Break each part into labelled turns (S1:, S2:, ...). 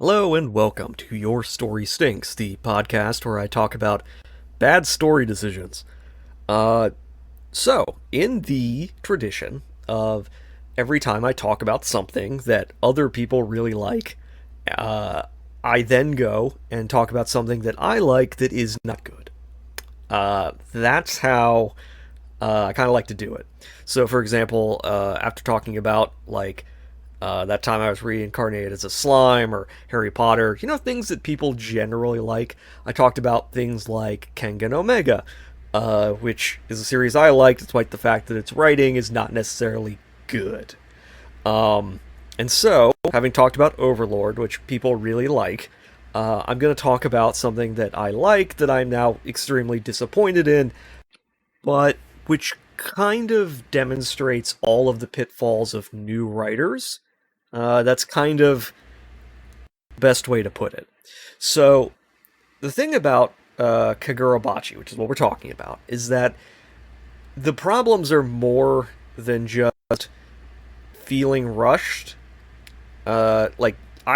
S1: Hello and welcome to Your Story Stinks, the podcast where I talk about bad story decisions. In the tradition of every time I talk about something that other people really like, uh, I then go and talk about something that I like that is not good. That's how I kind of like to do it. So, for example, after talking about that time I was reincarnated as a slime or Harry Potter, things that people generally like, I talked about things like Kengan Omega, which is a series I liked, despite the fact that its writing is not necessarily good. And so, having talked about Overlord, which people really like, I'm going to talk about something that I like that I'm now extremely disappointed in, but which kind of demonstrates all of the pitfalls of new writers. That's kind of the best way to put it. So, the thing about Kagurabachi, which is what we're talking about, is that the problems are more than just feeling rushed. I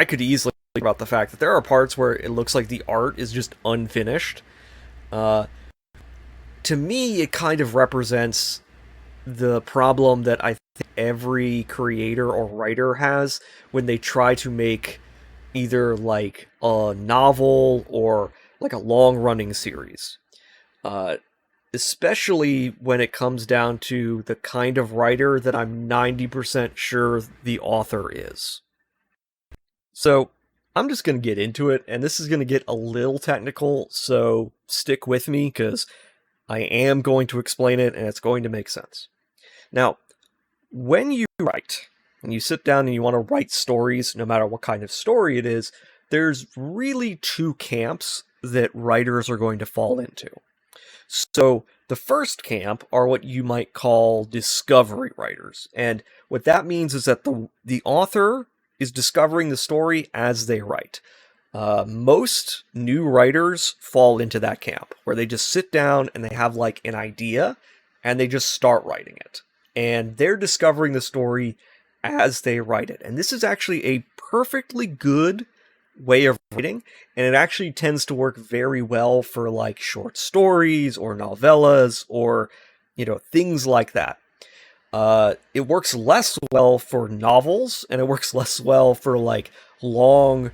S1: could easily think about the fact that there are parts where it looks like the art is just unfinished. Uh, to me, it kind of represents the problem that I think every creator or writer has when they try to make either like a novel or like a long running series. Uh, Especially when it comes down to the kind of writer that I'm 90% sure the author is. So I'm just going to get into it, and this is going to get a little technical, so stick with me because I am going to explain it and it's going to make sense. Now, when you write, when you sit down and you want to write stories, no matter what kind of story it is, there's really two camps that writers are going to fall into. So, the first camp are what you might call discovery writers. And what that means is that the author is discovering the story as they write. Most new writers fall into that camp, where they just sit down and they have like an idea and they just start writing it. And they're discovering the story as they write it. And this is actually a perfectly good way of writing, and it actually tends to work very well for like short stories or novellas or things like that. It works less well for novels, and it works less well for like long,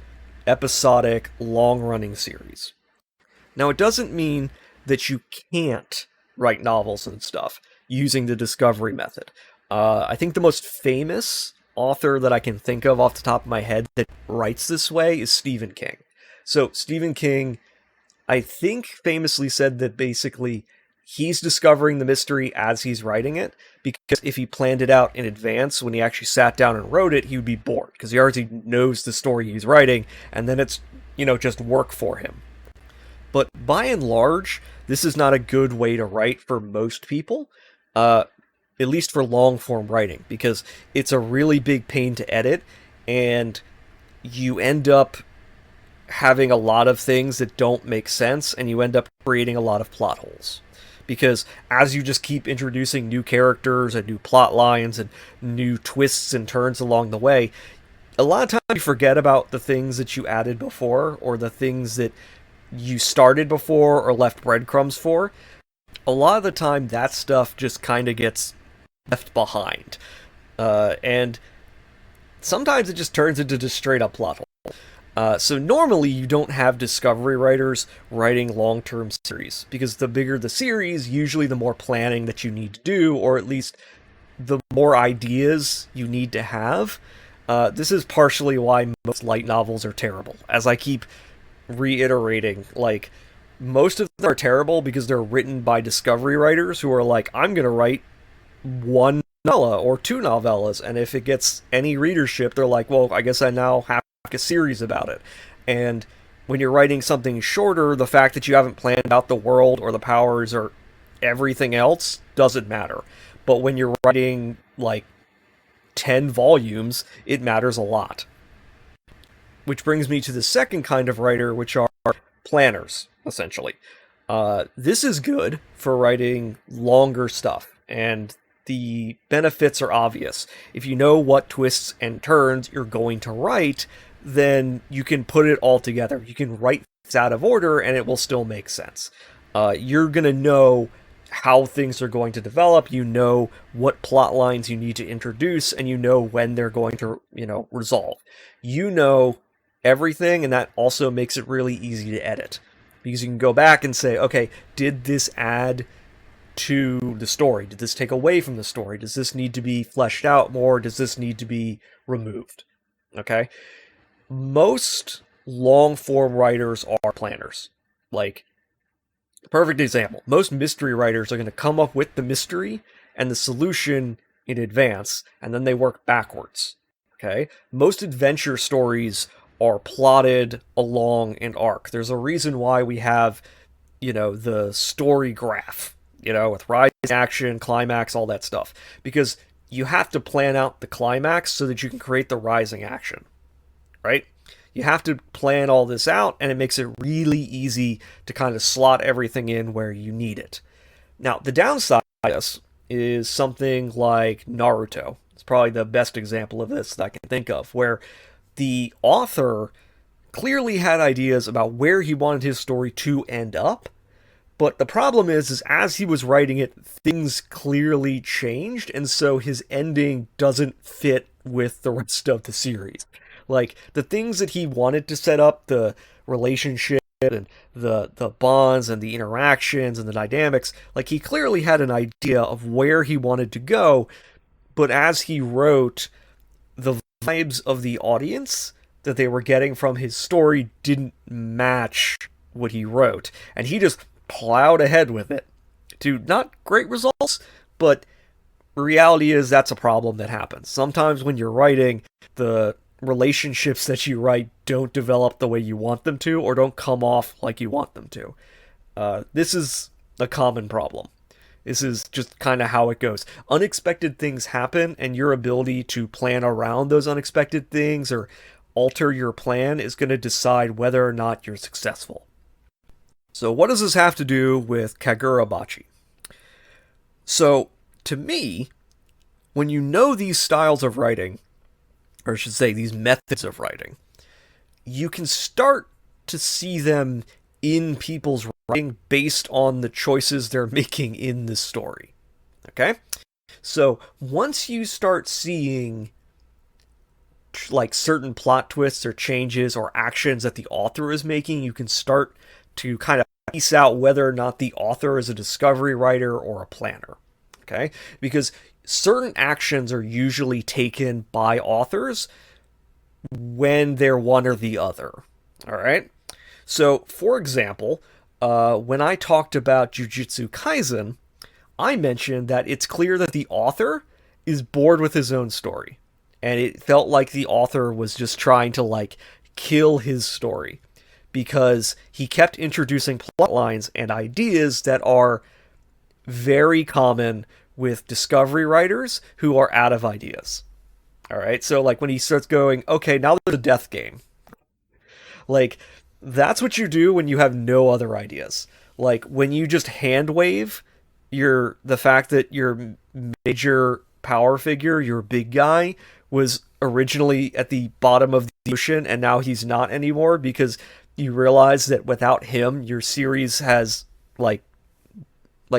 S1: episodic, long-running series. Now, it doesn't mean that you can't write novels and stuff using the discovery method. I think the most famous author that I can think of off the top of my head that writes this way is Stephen King. So, Stephen King, I think, famously said that basically he's discovering the mystery as he's writing it, because if he planned it out in advance, when he actually sat down and wrote it, he would be bored, because he already knows the story he's writing, and then it's, just work for him. But by and large, this is not a good way to write for most people, at least for long form writing, because it's a really big pain to edit, and you end up having a lot of things that don't make sense, and you end up creating a lot of plot holes. Because as you just keep introducing new characters and new plot lines and new twists and turns along the way, a lot of times you forget about the things that you added before, or the things that you started before or left breadcrumbs for. A lot of the time, that stuff just kind of gets left behind. And sometimes it just turns into just straight up plot hole. So normally you don't have discovery writers writing long-term series, because the bigger the series, usually the more planning that you need to do, or at least the more ideas you need to have. This is partially why most light novels are terrible, as I keep reiterating. Like, most of them are terrible because they're written by discovery writers who are like, I'm going to write one novella or two novellas, and if it gets any readership, they're like, well, I guess I now have a series about it. And when you're writing something shorter, the fact that you haven't planned out the world or the powers or everything else doesn't matter. But when you're writing like 10 volumes, it matters a lot. Which brings me to the second kind of writer, which are planners, essentially. This is good for writing longer stuff, and the benefits are obvious. If you know what twists and turns you're going to write, then you can put it all together. You can write things out of order and it will still make sense. You're going to know how things are going to develop, you know what plot lines you need to introduce, and you know when they're going to, resolve. You know everything, and that also makes it really easy to edit. Because you can go back and say, okay, did this add to the story? Did this take away from the story? Does this need to be fleshed out more? Does this need to be removed? Okay? Most long form writers are planners. Like, perfect example. Most mystery writers are going to come up with the mystery and the solution in advance, and then they work backwards. Okay? Most adventure stories are plotted along an arc. There's a reason why we have, the story graph, with rise, action, climax, all that stuff. Because you have to plan out the climax so that you can create the rising action. Right? You have to plan all this out, and it makes it really easy to kind of slot everything in where you need it. Now, the downside of this is something like Naruto. It's probably the best example of this that I can think of, where the author clearly had ideas about where he wanted his story to end up, but the problem is as he was writing it, things clearly changed, and so his ending doesn't fit with the rest of the series. Like, the things that he wanted to set up, the relationship and the bonds and the interactions and the dynamics, like, he clearly had an idea of where he wanted to go, but as he wrote, the vibes of the audience that they were getting from his story didn't match what he wrote. And he just plowed ahead with it to not great results, but reality is that's a problem that happens. Sometimes when you're writing, the relationships that you write don't develop the way you want them to, or don't come off like you want them to. This is a common problem. This is just kind of how it goes. Unexpected things happen, and your ability to plan around those unexpected things or alter your plan is going to decide whether or not you're successful. So what does this have to do with Kagurabachi? So, to me, when you know these styles of writing, or I should say these methods of writing, you can start to see them in people's writing based on the choices they're making in the story. Okay? So once you start seeing like certain plot twists or changes or actions that the author is making, you can start to kind of piece out whether or not the author is a discovery writer or a planner. Okay? Because certain actions are usually taken by authors when they're one or the other. All right? So, for example, when I talked about Jujutsu Kaisen, I mentioned that it's clear that the author is bored with his own story. And it felt like the author was just trying to, like, kill his story. Because he kept introducing plot lines and ideas that are very common with discovery writers who are out of ideas. All right, so like when he starts going, okay, now there's a death game. Like, that's what you do when you have no other ideas. Like when you just hand wave the fact that your major power figure, your big guy, was originally at the bottom of the ocean and now he's not anymore because you realize that without him, your series has like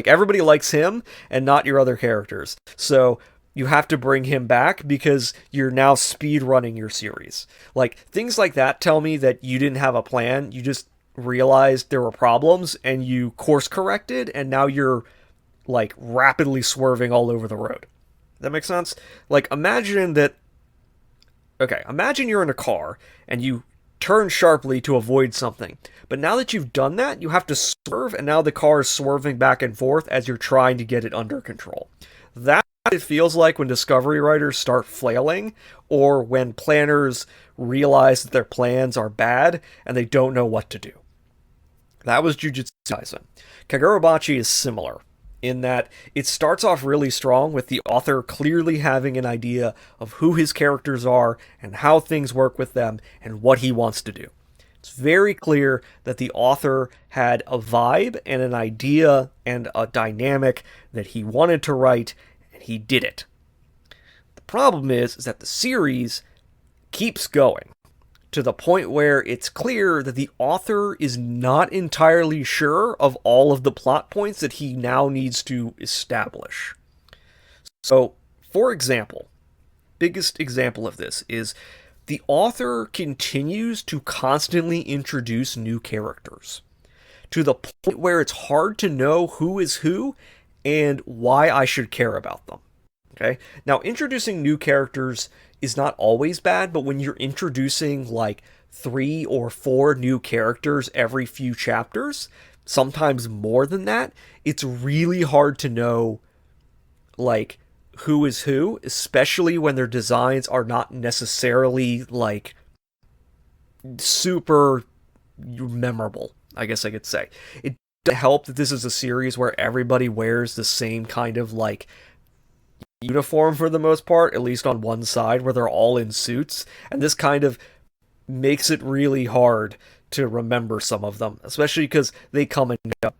S1: everybody likes him and not your other characters. So you have to bring him back because you're now speed running your series. Like things like that tell me that you didn't have a plan. You just realized there were problems and you course corrected and now you're like rapidly swerving all over the road. That makes sense? Like imagine you're in a car and you turn sharply to avoid something. But now that you've done that, you have to swerve, and now the car is swerving back and forth as you're trying to get it under control. That's what it feels like when discovery writers start flailing, or when planners realize that their plans are bad and they don't know what to do. That was Jujutsu Kaisen. Kagurabachi is similar, in that it starts off really strong with the author clearly having an idea of who his characters are and how things work with them and what he wants to do. It's very clear that the author had a vibe and an idea and a dynamic that he wanted to write, and he did it. The problem is that the series keeps going. to the point where it's clear that the author is not entirely sure of all of the plot points that he now needs to establish. So, for example, biggest example of this is the author continues to constantly introduce new characters to the point where it's hard to know who is who and why I should care about them. Okay? Now, introducing new characters is not always bad, but when you're introducing like 3 or 4 new characters every few chapters, sometimes more than that, it's really hard to know like who is who, especially when their designs are not necessarily like super memorable, I guess I could say. It does help that this is a series where everybody wears the same kind of like uniform for the most part, at least on one side, where they're all in suits, and this kind of makes it really hard to remember some of them, especially because they come and go.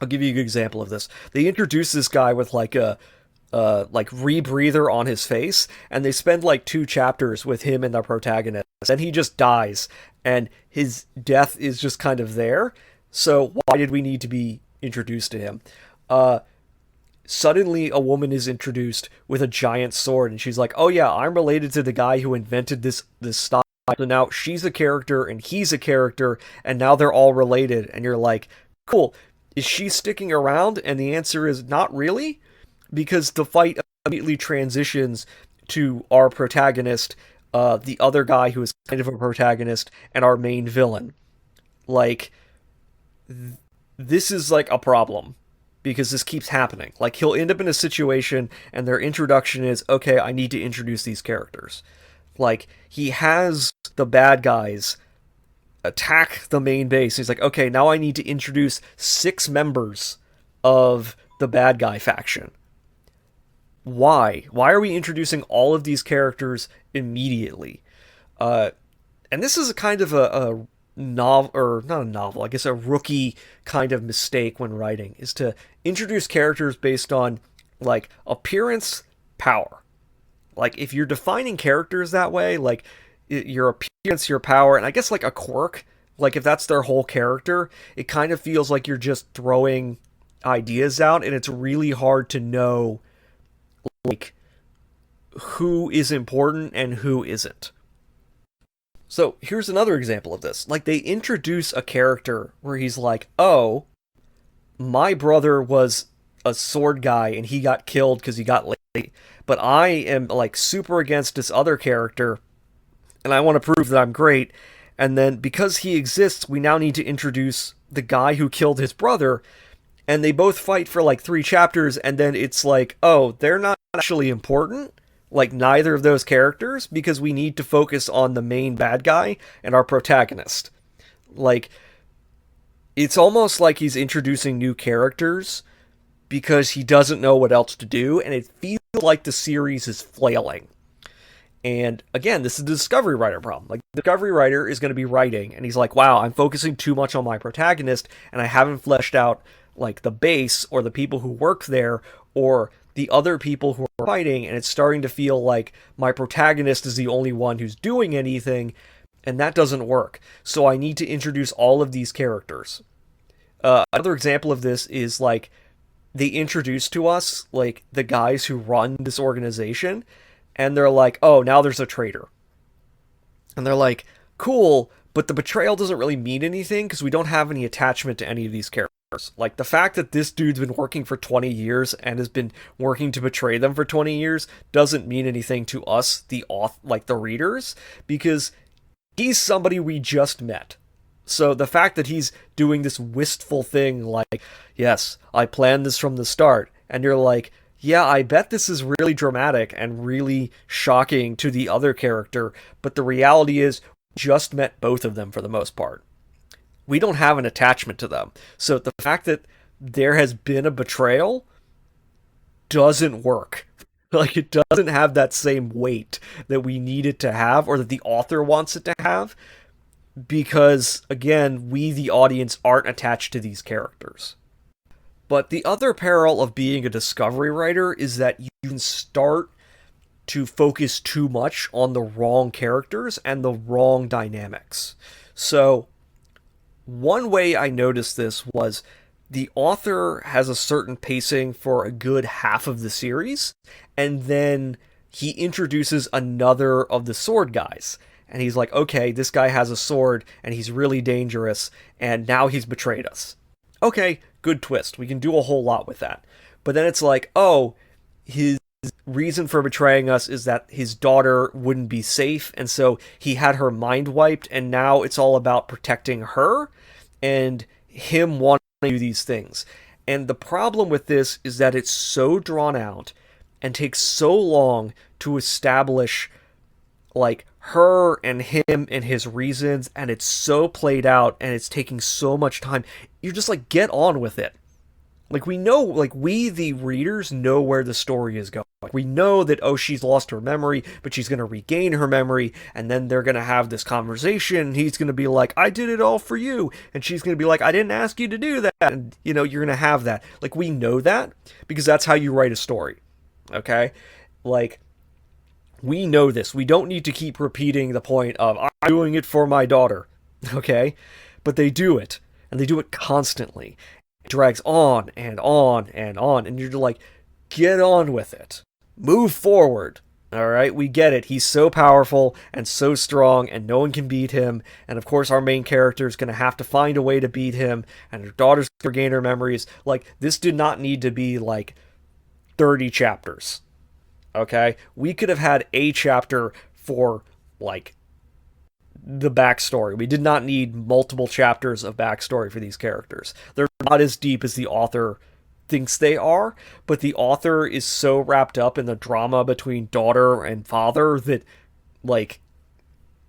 S1: I'll give you a good example of this. They introduce this guy with like a like rebreather on his face, and they spend like 2 chapters with him and the protagonist, and he just dies, and his death is just kind of there. So why did we need to be introduced to him? Suddenly a woman is introduced with a giant sword, and she's like, oh yeah, I'm related to the guy who invented this style. So now she's a character and he's a character, and now they're all related, and you're like, cool, is she sticking around? And the answer is not really, because the fight immediately transitions to our protagonist, the other guy who is kind of a protagonist, and our main villain. Like, this is like a problem, because this keeps happening. Like, he'll end up in a situation, and their introduction is, okay, I need to introduce these characters. Like, he has the bad guys attack the main base. He's like, okay, now I need to introduce 6 members of the bad guy faction. Why? Why are we introducing all of these characters immediately? And this is a kind of a novel, or not a novel, I guess a rookie kind of mistake when writing, is to introduce characters based on, like, appearance, power. Like, if you're defining characters that way, like, your appearance, your power, and I guess, like, a quirk, like, if that's their whole character, it kind of feels like you're just throwing ideas out, and it's really hard to know, like, who is important and who isn't. So, here's another example of this. Like, they introduce a character where he's like, oh, my brother was a sword guy and he got killed because he got late, but I am, like, super against this other character, and I want to prove that I'm great, and then, because he exists, we now need to introduce the guy who killed his brother, and they both fight for, like, 3 chapters, and then it's like, oh, they're not actually important, like, neither of those characters, because we need to focus on the main bad guy and our protagonist. Like, it's almost like he's introducing new characters because he doesn't know what else to do, and it feels like the series is flailing. And again, this is the Discovery Writer problem. Like, the Discovery Writer is going to be writing, and he's like, wow, I'm focusing too much on my protagonist, and I haven't fleshed out, like, the base, or the people who work there, or the other people who are fighting, and it's starting to feel like my protagonist is the only one who's doing anything, and that doesn't work. So I need to introduce all of these characters. Another example of this is, like, they introduce to us, like, the guys who run this organization, and they're like, oh, now there's a traitor. And they're like, cool, but the betrayal doesn't really mean anything because we don't have any attachment to any of these characters. Like, the fact that this dude's been working for 20 years and has been working to betray them for 20 years doesn't mean anything to us, the readers, because he's somebody we just met. So the fact that he's doing this wistful thing like, yes, I planned this from the start, and you're like, yeah, I bet this is really dramatic and really shocking to the other character, but the reality is, we just met both of them for the most part. We don't have an attachment to them. So the fact that there has been a betrayal doesn't work. Like, it doesn't have that same weight that we need it to have, or that the author wants it to have, because, again, we, the audience, aren't attached to these characters. But the other peril of being a Discovery Writer is that you can start to focus too much on the wrong characters and the wrong dynamics. So, one way I noticed this was the author has a certain pacing for a good half of the series, and then he introduces another of the sword guys. And he's like, okay, this guy has a sword, and he's really dangerous, and now he's betrayed us. Okay, good twist. We can do a whole lot with that. But then it's like, oh, his reason for betraying us is that his daughter wouldn't be safe, and so he had her mind wiped, and now it's all about protecting her and him wanting to do these things. And the problem with this is that it's so drawn out and takes so long to establish like her and him and his reasons, and it's so played out and it's taking so much time. You're just like, get on with it. Like, we know, like, we, the readers, know where the story is going. We know that, oh, she's lost her memory, but she's going to regain her memory, and then they're going to have this conversation, and he's going to be like, I did it all for you, and she's going to be like, I didn't ask you to do that, and, you know, you're going to have that. Like, we know that, because that's how you write a story, okay? Like, we know this. We don't need to keep repeating the point of, I'm doing it for my daughter, okay? But they do it, and they do it constantly. Drags on and on and on, and you're like, get on with it. Move forward. Alright, we get it. He's so powerful and so strong, and no one can beat him. And of course, our main character is going to have to find a way to beat him, and her daughter's going to regain her memories. Like, this did not need to be like 30 chapters. Okay? We could have had a chapter for like the backstory. We did not need multiple chapters of backstory for these characters. They're not as deep as the author thinks they are, but the author is so wrapped up in the drama between daughter and father that, like,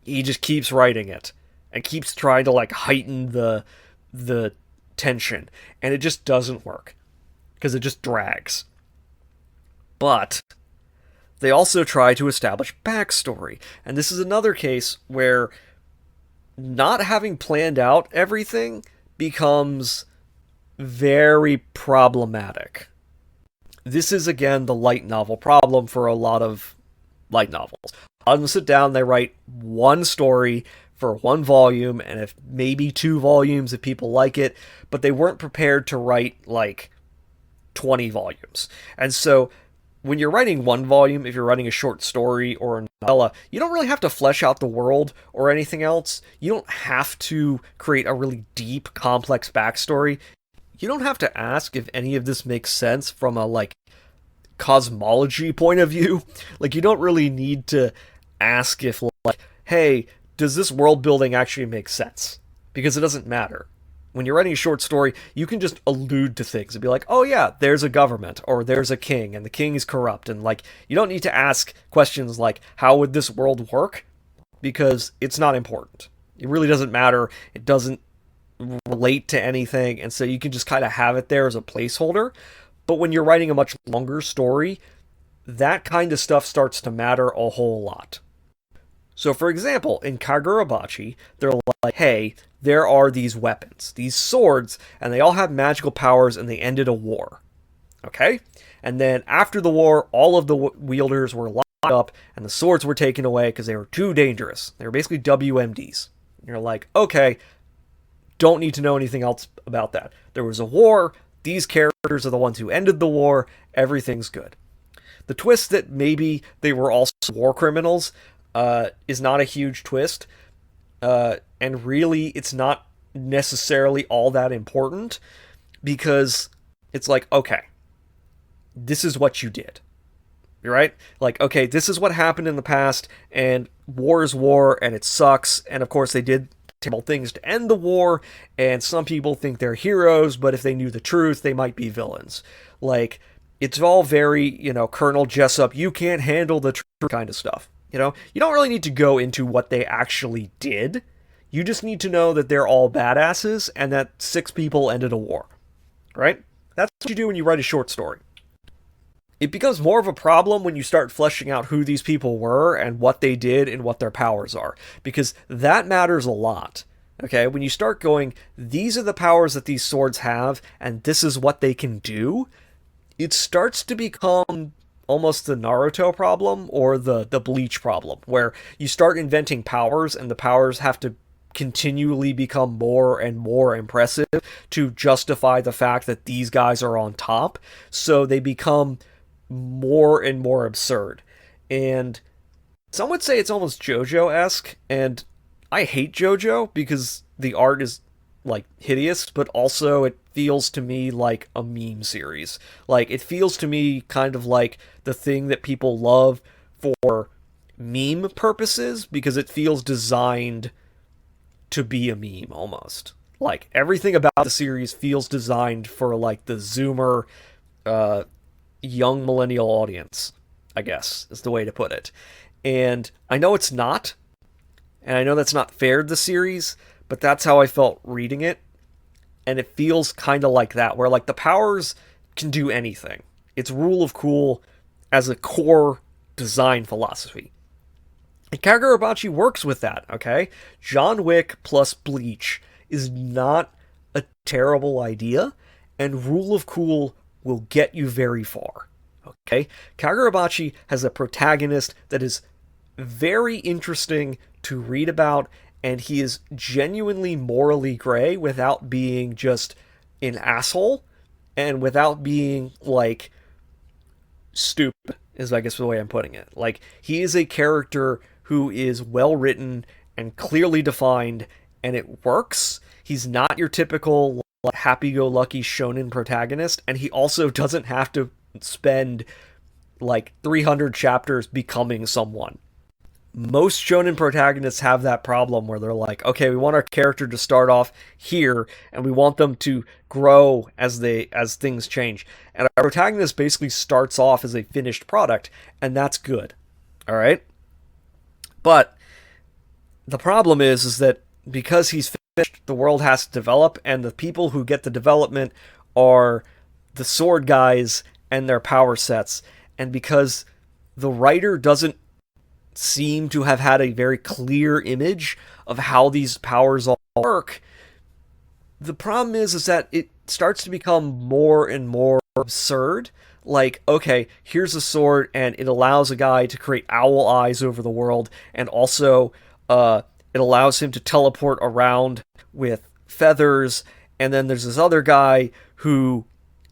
S1: he just keeps writing it and keeps trying to, like, heighten the tension, and it just doesn't work because it just drags. But they also try to establish backstory, and this is another case where not having planned out everything becomes very problematic. This is, again, the light novel problem for a lot of light novels. A lot of them sit down, they write one story for one volume, and if maybe 2 volumes if people like it, but they weren't prepared to write, like, 20 volumes. And so when you're writing one volume, if you're writing a short story or a novella, you don't really have to flesh out the world or anything else. You don't have to create a really deep, complex backstory. You don't have to ask if any of this makes sense from a, like, cosmology point of view. Like, you don't really need to ask if, like, hey, does this world building actually make sense? Because it doesn't matter. When you're writing a short story, you can just allude to things and be like, oh yeah, there's a government, or there's a king, and the king is corrupt, and, like, you don't need to ask questions like, how would this world work? Because it's not important. It really doesn't matter. It doesn't relate to anything, and so you can just kind of have it there as a placeholder. But when you're writing a much longer story, that kind of stuff starts to matter a whole lot. So, for example, in Kagurabachi, they're like, hey, there are these weapons, these swords, and they all have magical powers, and they ended a war. Okay? And then after the war, all of the wielders were locked up, and the swords were taken away because they were too dangerous. They were basically WMDs. And you're like, okay, don't need to know anything else about that. There was a war, these characters are the ones who ended the war, everything's good. The twist that maybe they were also war criminals is not a huge twist, and really it's not necessarily all that important, because it's like, okay, this is what you did, right? Like, okay, this is what happened in the past, and war is war, and it sucks, and of course they did terrible things to end the war, and some people think they're heroes, but if they knew the truth, they might be villains. Like, it's all very, you know, Colonel Jessup, you can't handle the truth kind of stuff. You know, you don't really need to go into what they actually did. You just need to know that they're all badasses and that 6 people ended a war. Right? That's what you do when you write a short story. It becomes more of a problem when you start fleshing out who these people were and what they did and what their powers are, because that matters a lot. Okay? When you start going, these are the powers that these swords have and this is what they can do, it starts to become almost the Naruto problem or the Bleach problem, where you start inventing powers and the powers have to continually become more and more impressive to justify the fact that these guys are on top. So they become more and more absurd. And some would say it's almost JoJo-esque, and I hate JoJo because the art is like hideous, but also it feels to me like a meme series. Like it feels to me kind of like the thing that people love for meme purposes because it feels designed to be a meme almost. Like everything about the series feels designed for like the Zoomer, uh, young millennial audience, I guess is the way to put it. And I know it's not, and I know that's not fair to the series, but that's how I felt reading it. And it feels kind of like that, where like the powers can do anything. It's rule of cool as a core design philosophy. And Kagurabachi works with that, okay? John Wick plus Bleach is not a terrible idea, and rule of cool will get you very far. Okay? Kagurabachi has a protagonist that is very interesting to read about, and he is genuinely morally gray without being just an asshole and without being like stupid, is I guess the way I'm putting it. Like, he is a character who is well written and clearly defined, and it works. He's not your typical like, happy-go-lucky shonen protagonist, and he also doesn't have to spend like 300 chapters becoming someone. Most shonen protagonists have that problem where they're like, okay, we want our character to start off here and we want them to grow as things change. And our protagonist basically starts off as a finished product, and that's good. All right? But the problem is that because he's finished, the world has to develop, and the people who get the development are the sword guys and their power sets. And because the writer doesn't seem to have had a very clear image of how these powers all work, the problem is that it starts to become more and more absurd. Like, okay, here's a sword, and it allows a guy to create owl eyes over the world, and also it allows him to teleport around with feathers, and then there's this other guy who,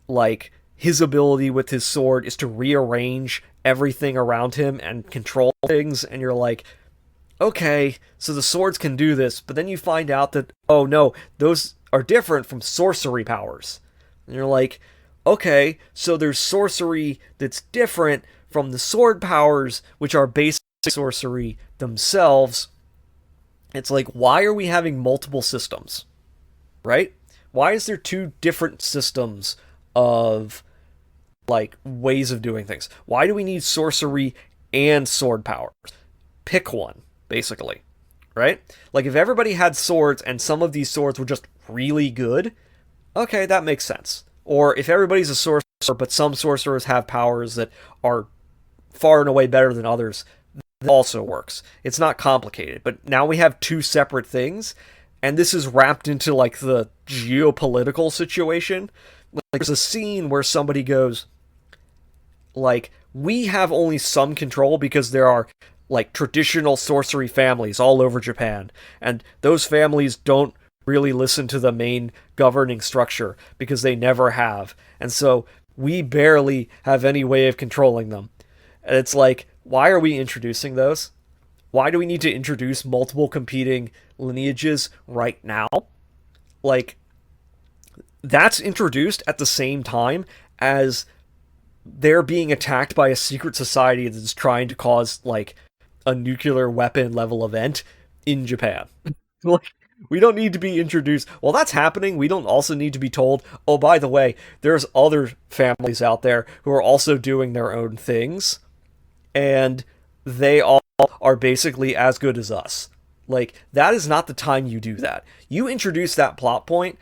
S1: like, his ability with his sword is to rearrange everything around him and control things, and you're like, okay, so the swords can do this, but then you find out that, oh no, those are different from sorcery powers. And you're like, okay, so there's sorcery that's different from the sword powers, which are basic sorcery themselves. It's like, why are we having multiple systems? Right? Why is there two different systems of like ways of doing things? Why do we need sorcery and sword powers? Pick one, basically. Right? Like if everybody had swords and some of these swords were just really good, okay, that makes sense. Or if everybody's a sorcerer, but some sorcerers have powers that are far and away better than others, that also works. It's not complicated. But now we have two separate things, and this is wrapped into like the geopolitical situation. Like, there's a scene where somebody goes, like, we have only some control because there are like traditional sorcery families all over Japan, and those families don't really listen to the main governing structure because they never have. And so we barely have any way of controlling them. And it's like, why are we introducing those? Why do we need to introduce multiple competing lineages right now? Like, that's introduced at the same time as they're being attacked by a secret society that's trying to cause, like, a nuclear weapon level event in Japan. Like, we don't need to be introduced. While that's happening, we don't also need to be told, oh, by the way, there's other families out there who are also doing their own things, and they all are basically as good as us. Like, that is not the time you do that. You introduce that plot point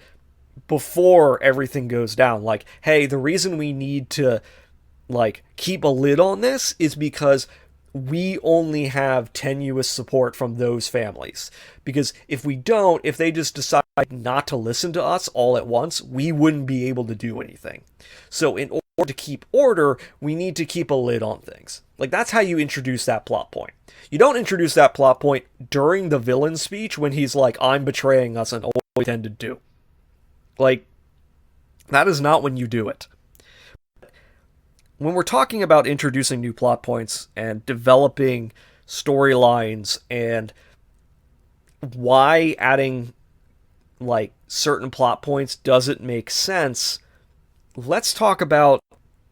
S1: before everything goes down. Like, hey, the reason we need to, like, keep a lid on this is because we only have tenuous support from those families. Because if we don't, if they just decide not to listen to us all at once, we wouldn't be able to do anything. So in order to keep order, we need to keep a lid on things. Like, that's how you introduce that plot point. You don't introduce that plot point during the villain speech when he's like, I'm betraying us and always intended to. Like, that is not when you do it. When we're talking about introducing new plot points and developing storylines and why adding, like, certain plot points doesn't make sense, let's talk about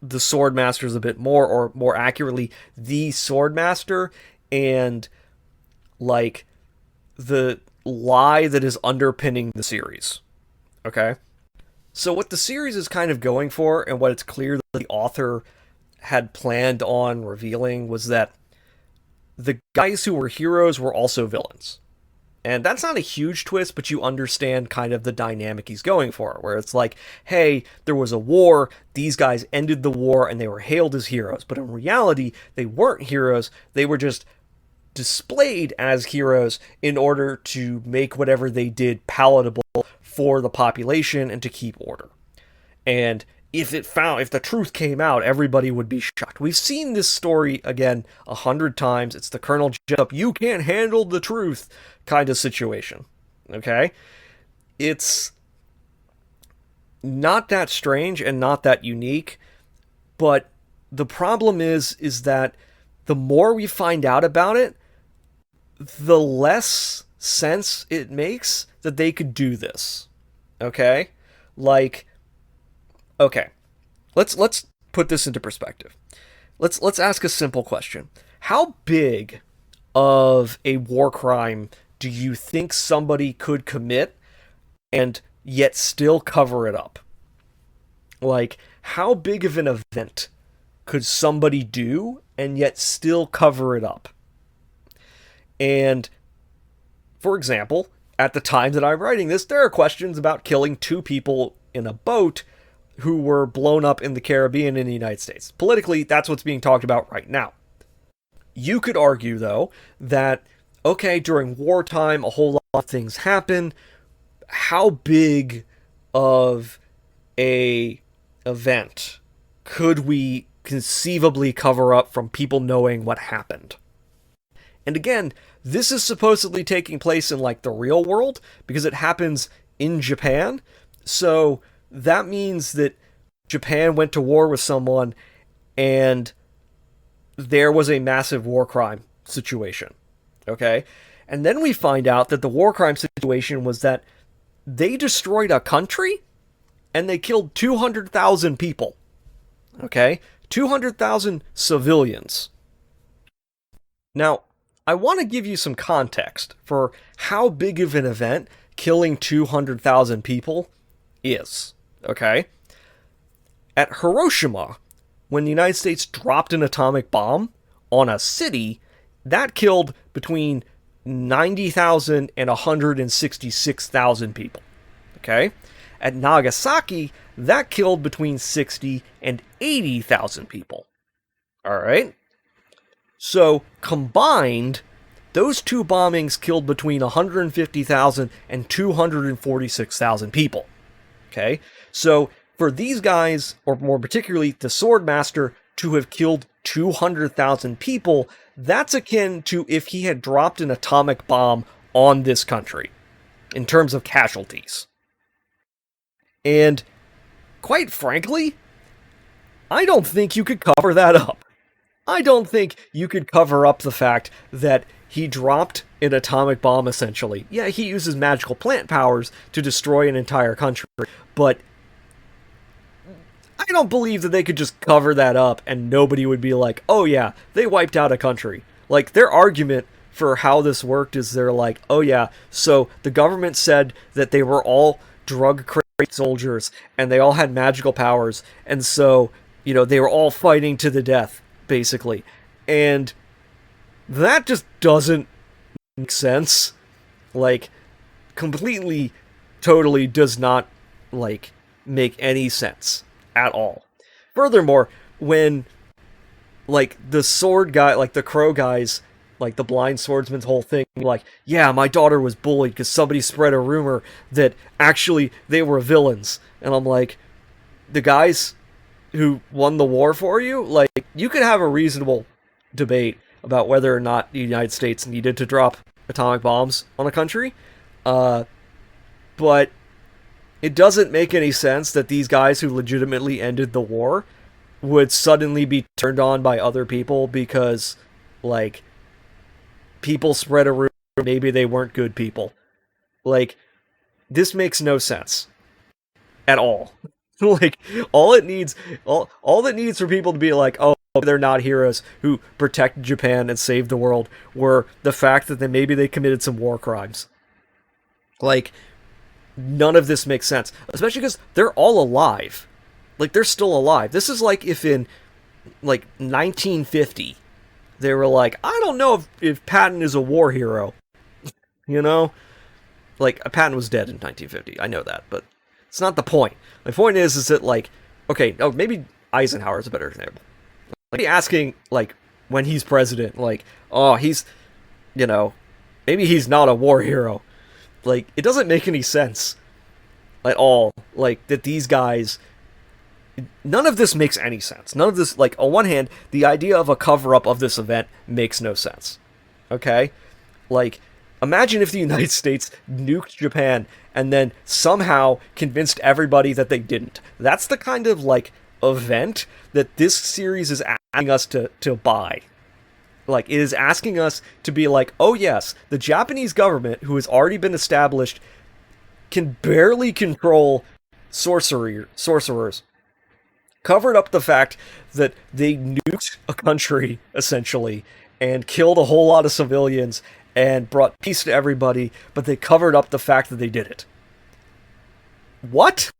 S1: the Swordmasters a bit more, or more accurately, the Swordmaster and, like, the lie that is underpinning the series. Okay? So what the series is kind of going for, and what it's clear that the author had planned on revealing, was that the guys who were heroes were also villains. And that's not a huge twist, but you understand kind of the dynamic he's going for, where it's like, hey, there was a war, these guys ended the war, and they were hailed as heroes. But in reality, they weren't heroes, they were just displayed as heroes in order to make whatever they did palatable for the population and to keep order. And if the truth came out, everybody would be shocked. We've seen this story again 100 times. It's the Colonel Jessup, you can't handle the truth kind of situation. Okay? It's not that strange and not that unique, but the problem is that the more we find out about it, the less sense it makes that they could do this. Okay? Like, okay. Let's put this into perspective. Let's ask a simple question. How big of a war crime do you think somebody could commit and yet still cover it up? Like, how big of an event could somebody do and yet still cover it up? And, for example, at the time that I'm writing this, there are questions about killing 2 people in a boat who were blown up in the Caribbean in the United States. Politically, that's what's being talked about right now. You could argue, though, that, okay, during wartime, a whole lot of things happen. How big of a event could we conceivably cover up from people knowing what happened? And again, this is supposedly taking place in, like, the real world, because it happens in Japan. So that means that Japan went to war with someone and there was a massive war crime situation. Okay? And then we find out that the war crime situation was that they destroyed a country and they killed 200,000 people. Okay? 200,000 civilians. Now, I want to give you some context for how big of an event killing 200,000 people is. Okay? At Hiroshima, when the United States dropped an atomic bomb on a city, that killed between 90,000 and 166,000 people. Okay? At Nagasaki, that killed between 60 and 80,000 people. Alright? So, combined, those 2 bombings killed between 150,000 and 246,000 people. Okay? So, for these guys, or more particularly the Swordmaster, to have killed 200,000 people, that's akin to if he had dropped an atomic bomb on this country, in terms of casualties. And, quite frankly, I don't think you could cover that up. I don't think you could cover up the fact that he dropped an atomic bomb, essentially. Yeah, he uses magical plant powers to destroy an entire country, but I don't believe that they could just cover that up and nobody would be like, oh yeah, they wiped out a country. Like, their argument for how this worked is they're like, oh yeah, so the government said that they were all drug-crazy soldiers and they all had magical powers, and so, you know, they were all fighting to the death, basically. And that just doesn't make sense. Like, completely, totally does not, like, make any sense at all. Furthermore, when, like, the sword guy, like, the crow guys, like, the blind swordsman's whole thing, like, yeah, my daughter was bullied because somebody spread a rumor that actually they were villains. And I'm like, the guys who won the war for you. Like, you could have a reasonable debate about whether or not the United States needed to drop atomic bombs on a country, uh, but it doesn't make any sense that these guys who legitimately ended the war would suddenly be turned on by other people because, like, people spread a rumor maybe they weren't good people. Like, this makes no sense at all. Like, all it needs, all that needs for people to be like, oh, they're not heroes who protected Japan and saved the world, were the fact that maybe they committed some war crimes. Like, none of this makes sense, especially because they're all alive. Like, they're still alive. This is like if in, like, 1950, they were like, I don't know if Patton is a war hero. You know? Like, Patton was dead in 1950. I know that, but it's not the point. My point is that, like, okay, oh, maybe Eisenhower's a better example. Maybe asking, like, when he's president, like, oh, he's, you know, maybe he's not a war hero. Like, it doesn't make any sense at all. Like, that these guys, none of this makes any sense. None of this, like, on one hand, the idea of a cover-up of this event makes no sense. Okay? Like, imagine if the United States nuked Japan and then somehow convinced everybody that they didn't. That's the kind of, like, event that this series is asking us to buy. Like, it is asking us to be like, oh yes, the Japanese government, who has already been established, can barely control sorcerers, covered up the fact that they nuked a country, essentially, and killed a whole lot of civilians, and brought peace to everybody, but they covered up the fact that they did it. What?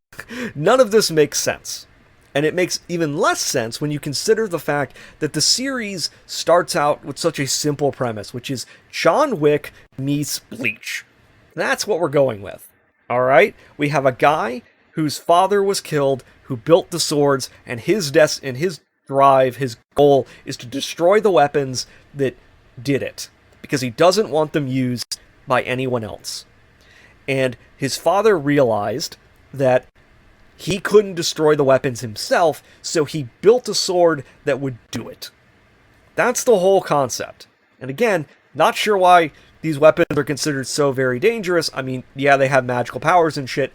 S1: None of this makes sense. And it makes even less sense when you consider the fact that the series starts out with such a simple premise, which is John Wick meets Bleach. That's what we're going with. Alright? We have a guy whose father was killed, who built the swords, and his drive, his goal, is to destroy the weapons that did it. Because he doesn't want them used by anyone else. And his father realized that he couldn't destroy the weapons himself, so he built a sword that would do it. That's the whole concept. And again, not sure why these weapons are considered so very dangerous. I mean, yeah, they have magical powers and shit,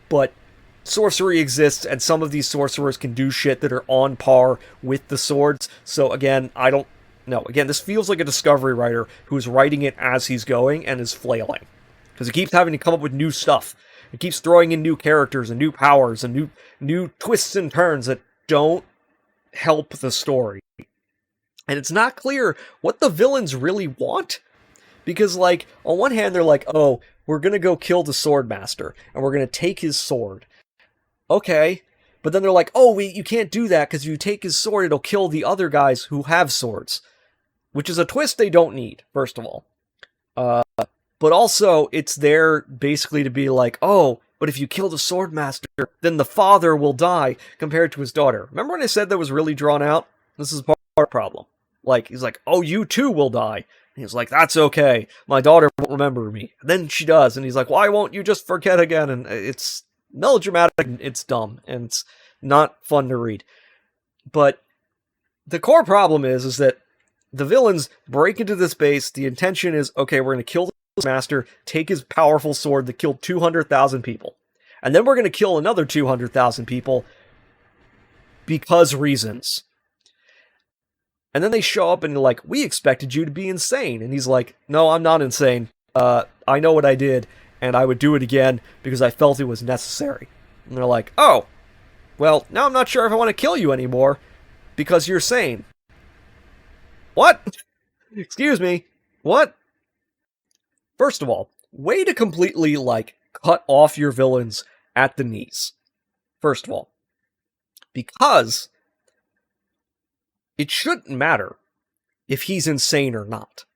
S1: but sorcery exists, and some of these sorcerers can do shit that are on par with the swords. So again, Again, this feels like a Discovery writer who's writing it as he's going and is flailing. Because he keeps having to come up with new stuff. He keeps throwing in new characters and new powers and new twists and turns that don't help the story. And it's not clear what the villains really want. Because, like, on one hand, they're like, oh, we're gonna go kill the sword master, and we're gonna take his sword. Okay. But then they're like, oh, you can't do that, because if you take his sword, it'll kill the other guys who have swords. Which is a twist they don't need, first of all. But also, it's there basically to be like, oh, but if you kill the sword master, then the father will die compared to his daughter. Remember when I said that was really drawn out? This is part of the problem. Like, he's like, oh, you too will die. And he's like, that's okay. My daughter won't remember me. And then she does. And he's like, why won't you just forget again? And it's melodramatic, and it's dumb, and it's not fun to read. But the core problem is that the villains break into this base. The intention is, okay, we're going to kill the master, take his powerful sword that killed 200,000 people. And then we're going to kill another 200,000 people because reasons. And then they show up and they're like, we expected you to be insane. And he's like, no, I'm not insane. I know what I did, and I would do it again because I felt it was necessary. And they're like, oh, well, now I'm not sure if I want to kill you anymore because you're sane. What? Excuse me. What? First of all, way to completely, like, cut off your villains at the knees. First of all. Because it shouldn't matter if he's insane or not.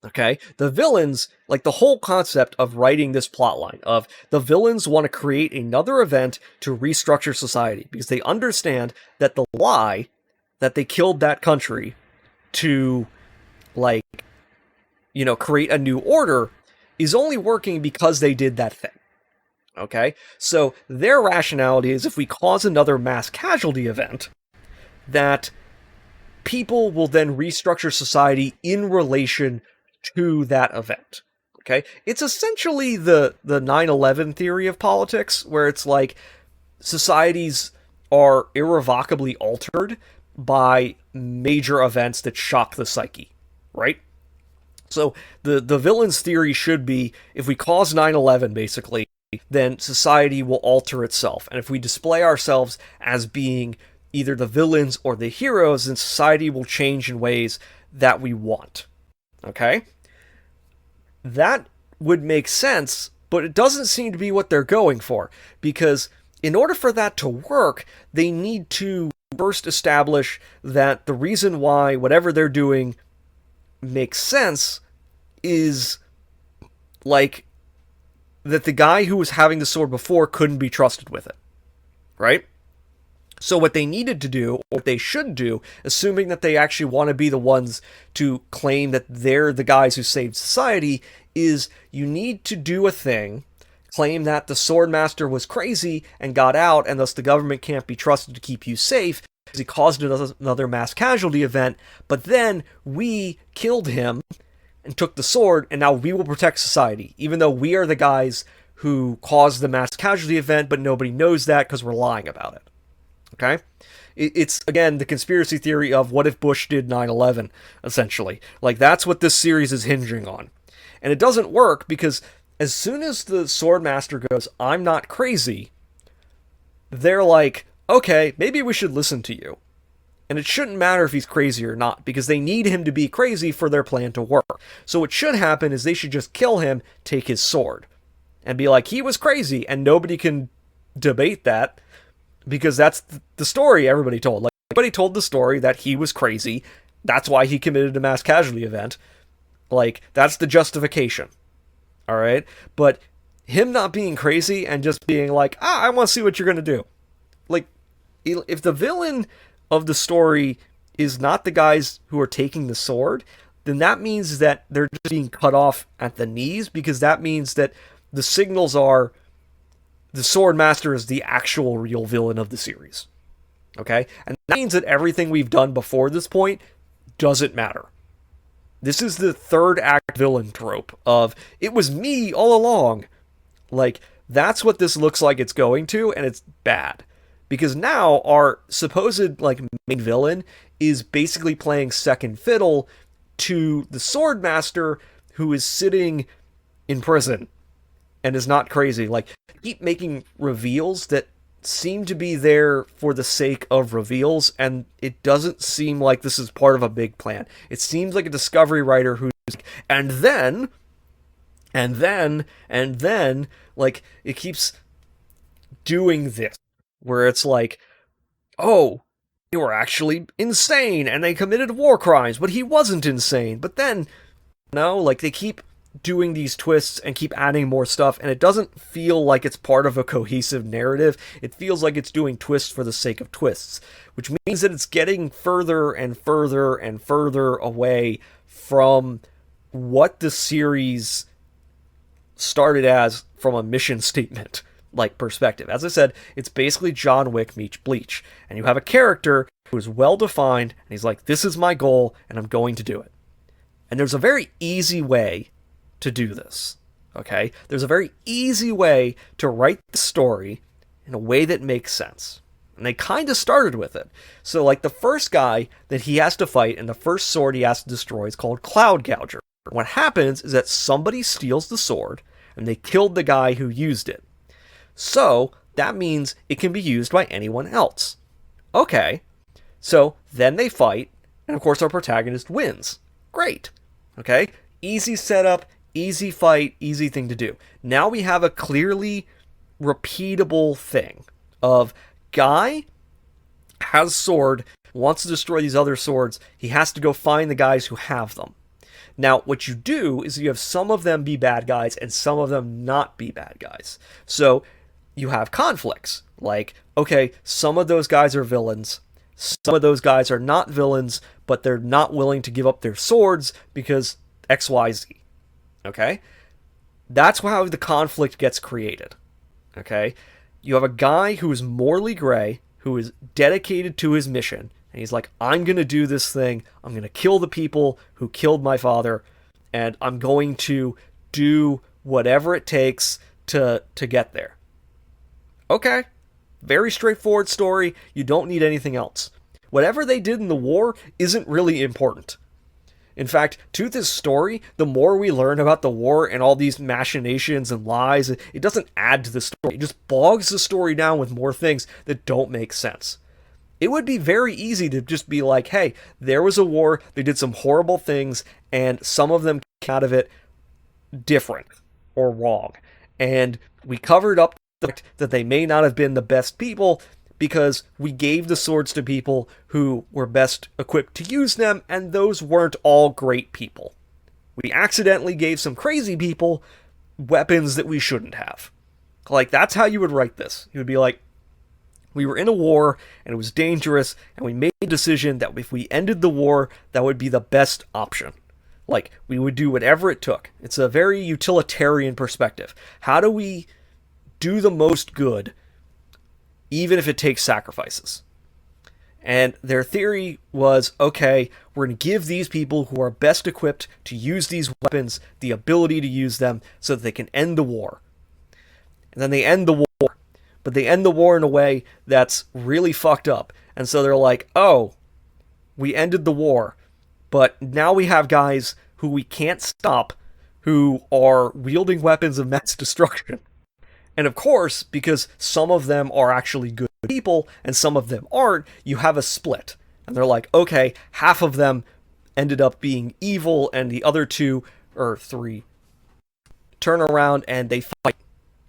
S1: Okay? The villains, like, the whole concept of writing this plotline of the villains want to create another event to restructure society because they understand that the lie that they killed that country to, like, create a new order is only working because they did that thing. Okay? So their rationality is if we cause another mass casualty event, that people will then restructure society in relation to that event. Okay? It's essentially the 9/11 theory of politics, where it's like societies are irrevocably altered by major events that shock the psyche, right? So the villain's theory should be if we cause 9/11 basically, then society will alter itself. And if we display ourselves as being either the villains or the heroes, then society will change in ways that we want. Okay? That would make sense, but it doesn't seem to be what they're going for. Because in order for that to work, they need to first establish that the reason why whatever they're doing makes sense is like that the guy who was having the sword before couldn't be trusted with it, right? So what they needed to do, or what they should do, assuming that they actually want to be the ones to claim that they're the guys who saved society, is you need to do a thing, claim that the Swordmaster was crazy and got out, and thus the government can't be trusted to keep you safe, because he caused another mass casualty event, but then we killed him and took the sword, and now we will protect society, even though we are the guys who caused the mass casualty event, but nobody knows that because we're lying about it. Okay? It's, again, the conspiracy theory of what if Bush did 9/11, essentially. Like, that's what this series is hinging on. And it doesn't work because as soon as the Swordmaster goes, I'm not crazy, they're like, okay, maybe we should listen to you. And it shouldn't matter if he's crazy or not, because they need him to be crazy for their plan to work. So what should happen is they should just kill him, take his sword, and be like, he was crazy, and nobody can debate that, because that's the story everybody told. Like, everybody told the story that he was crazy, that's why he committed a mass casualty event. Like, that's the justification. Alright? But him not being crazy and just being like, I want to see what you're going to do. Like, if the villain of the story is not the guys who are taking the sword, then that means that they're just being cut off at the knees, because that means that the signals are the Swordmaster is the actual real villain of the series. Okay? And that means that everything we've done before this point doesn't matter. This is the third act villain trope of, it was me all along. Like, that's what this looks like it's going to, and it's bad. Because now our supposed, like, main villain is basically playing second fiddle to the Swordmaster, who is sitting in prison and is not crazy. Like, keep making reveals that seem to be there for the sake of reveals, and it doesn't seem like this is part of a big plan. It seems like a Discovery writer who's like, and then, like, it keeps doing this, where it's like, oh, they were actually insane, and they committed war crimes, but he wasn't insane. But then, no, like, they keep doing these twists and keep adding more stuff, and it doesn't feel like it's part of a cohesive narrative. It feels like it's doing twists for the sake of twists, which means that it's getting further and further and further away from what the series started as from a mission statement like perspective. As I said, it's basically John Wick meets Bleach, and you have a character who is well defined, and he's like, this is my goal, and I'm going to do it. And there's a very easy way to do this, okay? There's a very easy way to write the story in a way that makes sense. And they kind of started with it. So, like, the first guy that he has to fight and the first sword he has to destroy is called Cloud Gouger. What happens is that somebody steals the sword, and they killed the guy who used it. So, that means it can be used by anyone else. Okay. So, then they fight, and of course our protagonist wins. Great. Okay? Easy setup, easy fight, easy thing to do. Now we have a clearly repeatable thing of guy has sword, wants to destroy these other swords, he has to go find the guys who have them. Now, what you do is you have some of them be bad guys and some of them not be bad guys. So, you have conflicts. Like, okay, some of those guys are villains, some of those guys are not villains, but they're not willing to give up their swords because XYZ. Okay? That's how the conflict gets created. Okay? You have a guy who is morally gray, who is dedicated to his mission, and he's like, I'm going to do this thing. I'm going to kill the people who killed my father, and I'm going to do whatever it takes to get there. Okay. Very straightforward story. You don't need anything else. Whatever they did in the war isn't really important. In fact, to this story, the more we learn about the war and all these machinations and lies, it doesn't add to the story. It just bogs the story down with more things that don't make sense. It would be very easy to just be like, hey, there was a war, they did some horrible things, and some of them came out of it different or wrong. And we covered up the fact that they may not have been the best people because we gave the swords to people who were best equipped to use them, and those weren't all great people. We accidentally gave some crazy people weapons that we shouldn't have. Like, that's how you would write this. You would be like, we were in a war, and it was dangerous, and we made a decision that if we ended the war, that would be the best option. Like, we would do whatever it took. It's a very utilitarian perspective. How do we do the most good, even if it takes sacrifices? And their theory was, okay, we're going to give these people who are best equipped to use these weapons the ability to use them so that they can end the war. And then they end the war, but they end the war in a way that's really fucked up. And so they're like, oh, we ended the war, but now we have guys who we can't stop who are wielding weapons of mass destruction. And of course, because some of them are actually good people and some of them aren't, you have a split. And they're like, okay, half of them ended up being evil and the other two, or three, turn around and they fight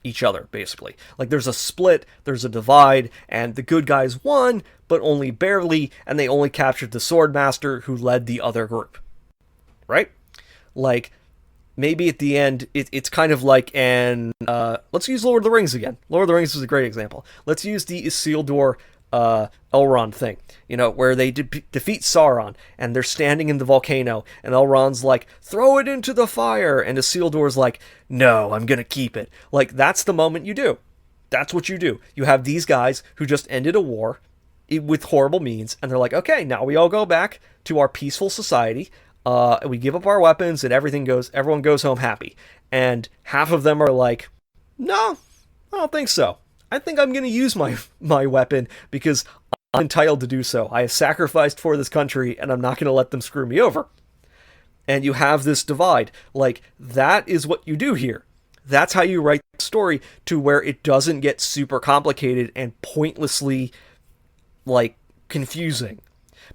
S1: each other, basically. Like, there's a split, there's a divide, and the good guys won, but only barely, and they only captured the Swordmaster who led the other group. Right? Like, maybe at the end, it's kind of like let's use Lord of the Rings again. Lord of the Rings is a great example. Let's use the Isildur Elrond thing, where they defeat Sauron, and they're standing in the volcano, and Elrond's like, throw it into the fire, and Isildur's like, no, I'm gonna keep it. Like, that's the moment you do. That's what you do. You have these guys who just ended a war with horrible means, and they're like, okay, now we all go back to our peaceful society. We give up our weapons and everyone goes home happy. And half of them are like, no, I don't think so. I think I'm going to use my weapon because I'm entitled to do so. I have sacrificed for this country and I'm not going to let them screw me over. And you have this divide. Like, that is what you do here. That's how you write the story to where it doesn't get super complicated and pointlessly, like, confusing.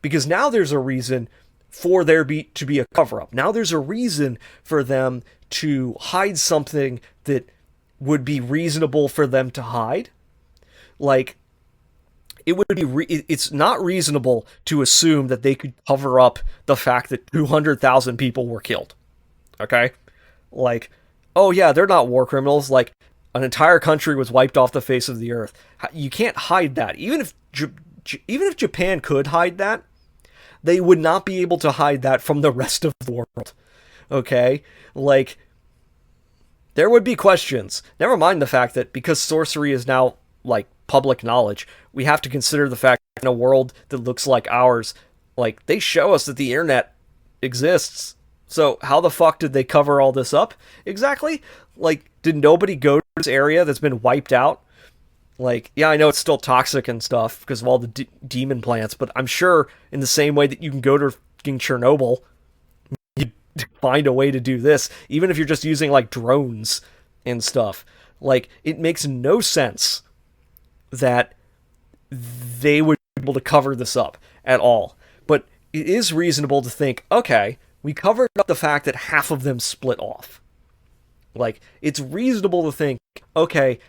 S1: Because now there's a reason for there to be a cover-up. Now there's a reason for them to hide something that would be reasonable for them to hide. Like, it would be it's not reasonable to assume that they could cover up the fact that 200,000 people were killed. Okay? Like, oh yeah, they're not war criminals. Like, an entire country was wiped off the face of the earth. You can't hide that. Even if Japan could hide that, they would not be able to hide that from the rest of the world. Okay? Like, there would be questions. Never mind the fact that because sorcery is now, like, public knowledge, we have to consider the fact that in a world that looks like ours, like, they show us that the internet exists. So how the fuck did they cover all this up exactly? Like, did nobody go to this area that's been wiped out? Like, yeah, I know it's still toxic and stuff because of all the demon plants, but I'm sure in the same way that you can go to fucking Chernobyl, you find a way to do this, even if you're just using, like, drones and stuff. Like, it makes no sense that they would be able to cover this up at all. But it is reasonable to think, okay, we covered up the fact that half of them split off. Like, it's reasonable to think, okay,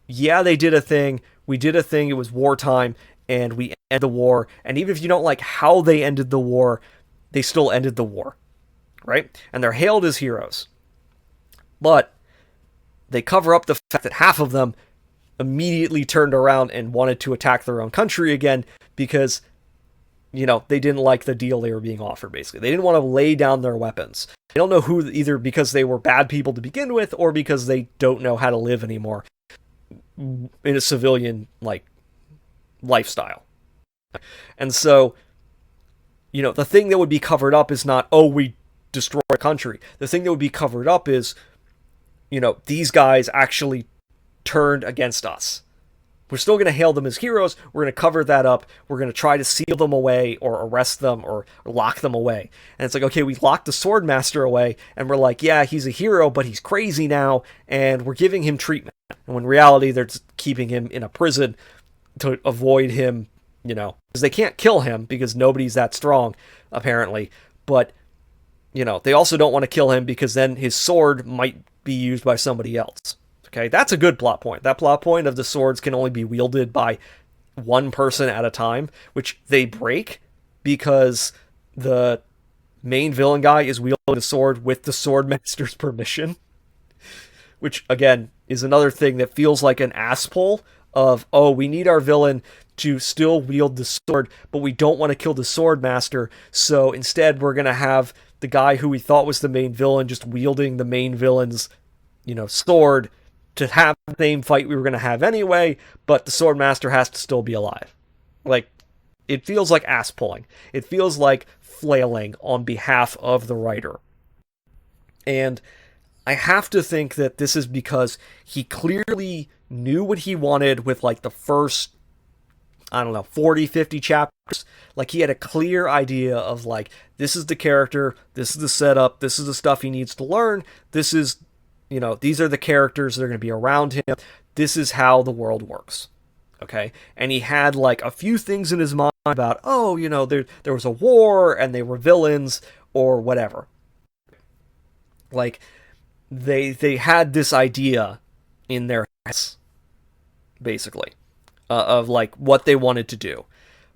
S1: yeah, they did a thing, we did a thing, it was wartime, and we ended the war, and even if you don't like how they ended the war, they still ended the war, right? And they're hailed as heroes. But they cover up the fact that half of them immediately turned around and wanted to attack their own country again because, they didn't like the deal they were being offered, basically. They didn't want to lay down their weapons. I don't know who, either because they were bad people to begin with or because they don't know how to live anymore. in a civilian like lifestyle. And so, the thing that would be covered up is not, oh, we destroy a country. The thing that would be covered up is, these guys actually turned against us. We're still going to hail them as heroes. We're going to cover that up. We're going to try to seal them away or arrest them or lock them away. And it's like, okay, we locked the Swordmaster away, and we're like, yeah, he's a hero, but he's crazy now, and we're giving him treatment. And when in reality, they're just keeping him in a prison to avoid him, because they can't kill him because nobody's that strong, apparently. But, they also don't want to kill him because then his sword might be used by somebody else. Okay, that's a good plot point. That plot point of the swords can only be wielded by one person at a time, which they break because the main villain guy is wielding the sword with the Swordmaster's permission, which, again, is another thing that feels like an ass pull of, oh, we need our villain to still wield the sword, but we don't want to kill the Swordmaster, so instead we're going to have the guy who we thought was the main villain just wielding the main villain's, sword to have the same fight we were going to have anyway, but the Swordmaster has to still be alive. Like, it feels like ass pulling. It feels like flailing on behalf of the writer. And I have to think that this is because he clearly knew what he wanted with, like, the first, 40, 50 chapters. Like, he had a clear idea of, like, this is the character, this is the setup, this is the stuff he needs to learn, this is, these are the characters that are going to be around him, this is how the world works. Okay? And he had, like, a few things in his mind about, there was a war, and they were villains, or whatever. Like, they had this idea in their heads, basically, of, like, what they wanted to do.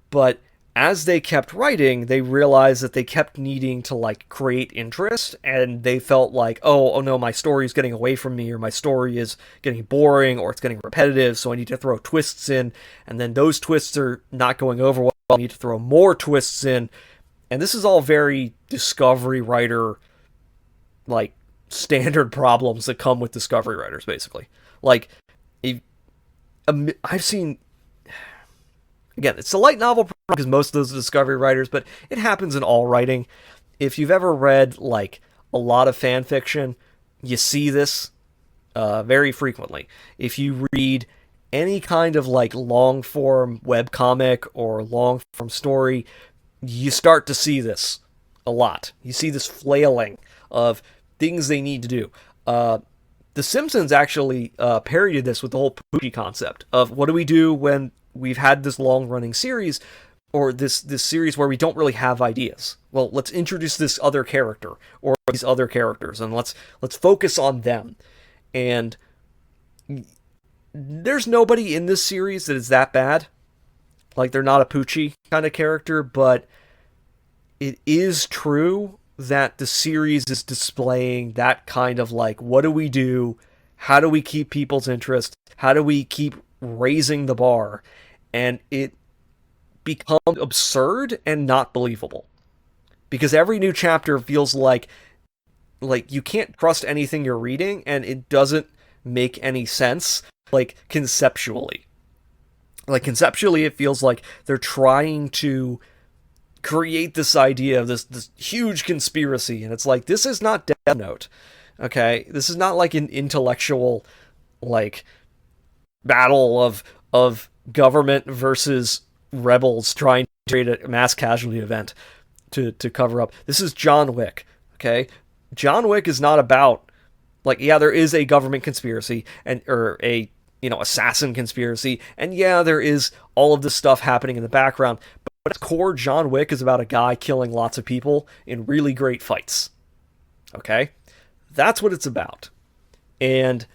S1: But as they kept writing, they realized that they kept needing to, like, create interest, and they felt like, oh no, my story is getting away from me, or my story is getting boring, or it's getting repetitive, so I need to throw twists in, and then those twists are not going over well, I need to throw more twists in, and this is all very Discovery writer, like, standard problems that come with Discovery writers, basically. Like, I've seen... Again, it's a light novel because most of those are Discovery writers, but it happens in all writing. If you've ever read, like, a lot of fan fiction, you see this very frequently. If you read any kind of, like, long-form webcomic or long-form story, you start to see this a lot. You see this flailing of things they need to do. The Simpsons actually parodied this with the whole Poochie concept of what do we do when we've had this long-running series, or this series where we don't really have ideas. Well, let's introduce this other character, or these other characters, and let's focus on them. And there's nobody in this series that is that bad. Like, they're not a Poochie kind of character, but it is true that the series is displaying that kind of, like, what do we do? How do we keep people's interest? How do we keep raising the bar? And it becomes absurd and not believable. Because every new chapter feels like you can't trust anything you're reading, and it doesn't make any sense, like, conceptually. Like, conceptually, it feels like they're trying to create this idea of this huge conspiracy, and it's like, this is not Death Note, okay? This is not like an intellectual, like, battle of government versus rebels trying to create a mass casualty event to cover up. This is John Wick, okay? John Wick is not about, like, yeah, there is a government conspiracy, or a, assassin conspiracy, and yeah, there is all of this stuff happening in the background, but at core, John Wick is about a guy killing lots of people in really great fights, okay? That's what it's about. And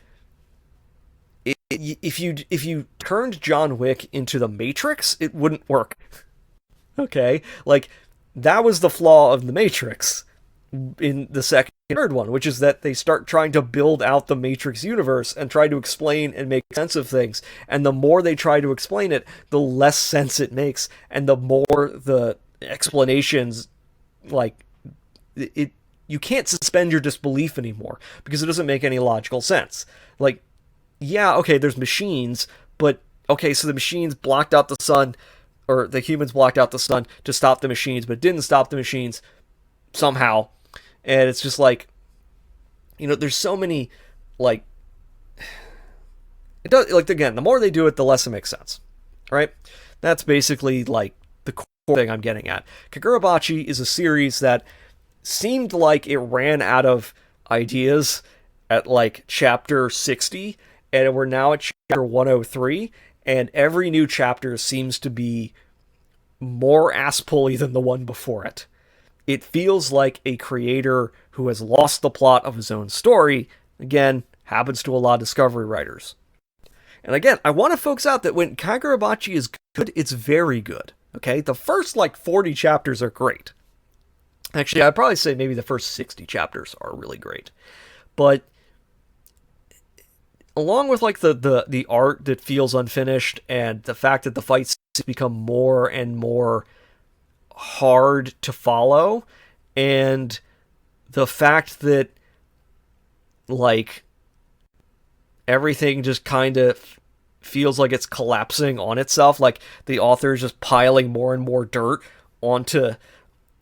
S1: if you turned John Wick into the Matrix, it wouldn't work. Okay? Like, that was the flaw of the Matrix in the second and third one, which is that they start trying to build out the Matrix universe and try to explain and make sense of things. And the more they try to explain it, the less sense it makes. And the more the explanations, like, you can't suspend your disbelief anymore because it doesn't make any logical sense. Like, yeah, okay, there's machines, but okay, so the machines blocked out the sun, or the humans blocked out the sun to stop the machines, but it didn't stop the machines somehow. And it's just like, there's so many, like, it does, like, again, the more they do it, the less it makes sense, right? That's basically, like, the core thing I'm getting at. Kagurabachi is a series that seemed like it ran out of ideas at, like, chapter 60, and we're now at chapter 103, and every new chapter seems to be more ass pulley than the one before it. It feels like a creator who has lost the plot of his own story. Again, happens to a lot of Discovery writers. And again, I want to focus out that when Kagurabachi is good, it's very good. Okay? The first, like, 40 chapters are great. Actually, I'd probably say maybe the first 60 chapters are really great. But along with, like, the art that feels unfinished and the fact that the fights become more and more hard to follow, and the fact that, like, everything just kind of feels like it's collapsing on itself, like the author is just piling more and more dirt onto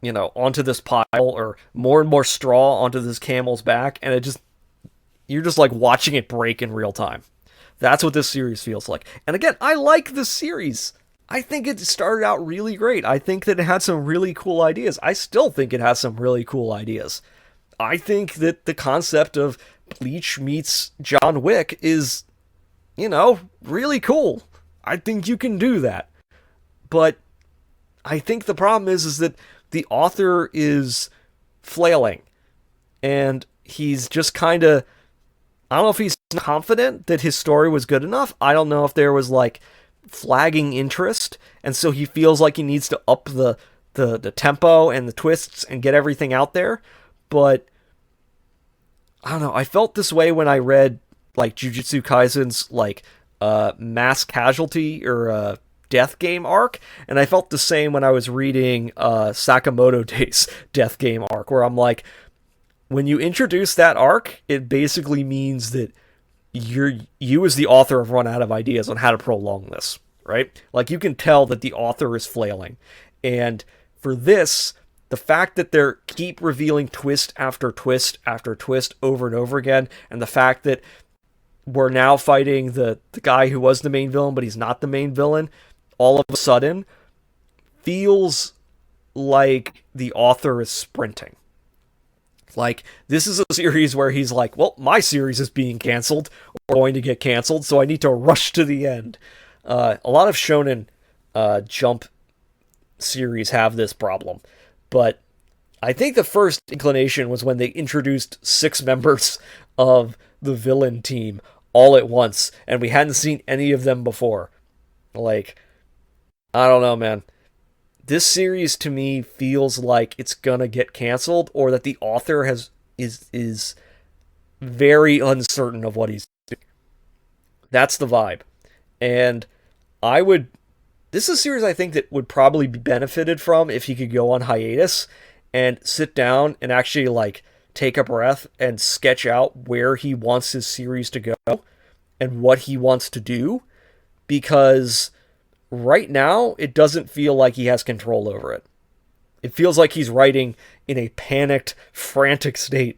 S1: onto this pile, or more and more straw onto this camel's back, and it just, you're just like watching it break in real time. That's what this series feels like. And again, I like this series. I think it started out really great. I think that it had some really cool ideas. I still think it has some really cool ideas. I think that the concept of Bleach meets John Wick is, really cool. I think you can do that. But I think the problem is that the author is flailing. And he's just kind of, I don't know if he's confident that his story was good enough. I don't know if there was, like, flagging interest, and so he feels like he needs to up the tempo and the twists and get everything out there. But I don't know, I felt this way when I read, like, Jujutsu Kaisen's, like, mass casualty, or death game arc, and I felt the same when I was reading Sakamoto Days death game arc, where I'm like, when you introduce that arc, it basically means that you as the author have run out of ideas on how to prolong this, right? Like, you can tell that the author is flailing. And for this, the fact that they're keep revealing twist after twist after twist over and over again, and the fact that we're now fighting the guy who was the main villain, but he's not the main villain, all of a sudden feels like the author is sprinting. Like, this is a series where he's like, well, my series is being canceled, or going to get canceled, so I need to rush to the end. A lot of shonen Jump series have this problem. But I think the first inclination was when they introduced 6 members of the villain team all at once, and we hadn't seen any of them before. Like, I don't know, man. This series to me feels like it's gonna get canceled, or that the author is very uncertain of what he's doing. That's the vibe. And this is a series I think that would probably be benefited from if he could go on hiatus and sit down and actually, like, take a breath and sketch out where he wants his series to go and what he wants to do, because right now, it doesn't feel like he has control over it. It feels like he's writing in a panicked, frantic state,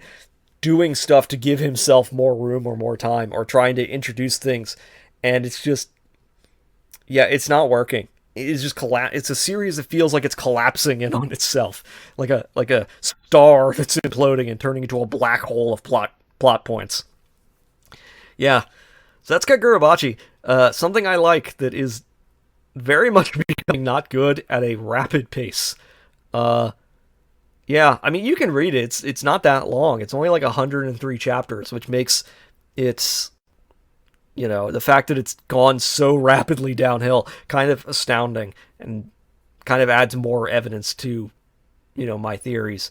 S1: doing stuff to give himself more room or more time, or trying to introduce things, and it's just, yeah, it's not working. It's just It's a series that feels like it's collapsing in on itself, like a star that's imploding and turning into a black hole of plot points. Yeah, so that's Kagurabachi. Something I like that is very much becoming not good at a rapid pace. Yeah, I mean, you can read it. It's not that long. It's only like 103 chapters, which makes it, the fact that it's gone so rapidly downhill kind of astounding, and kind of adds more evidence to, my theories.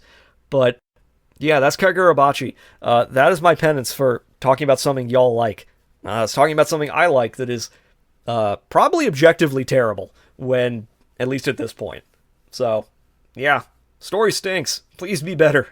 S1: But yeah, that's Kagurabachi. That is my penance for talking about something y'all like. I was talking about something I like that is probably objectively terrible, when, at least at this point. So, yeah, story stinks. Please be better.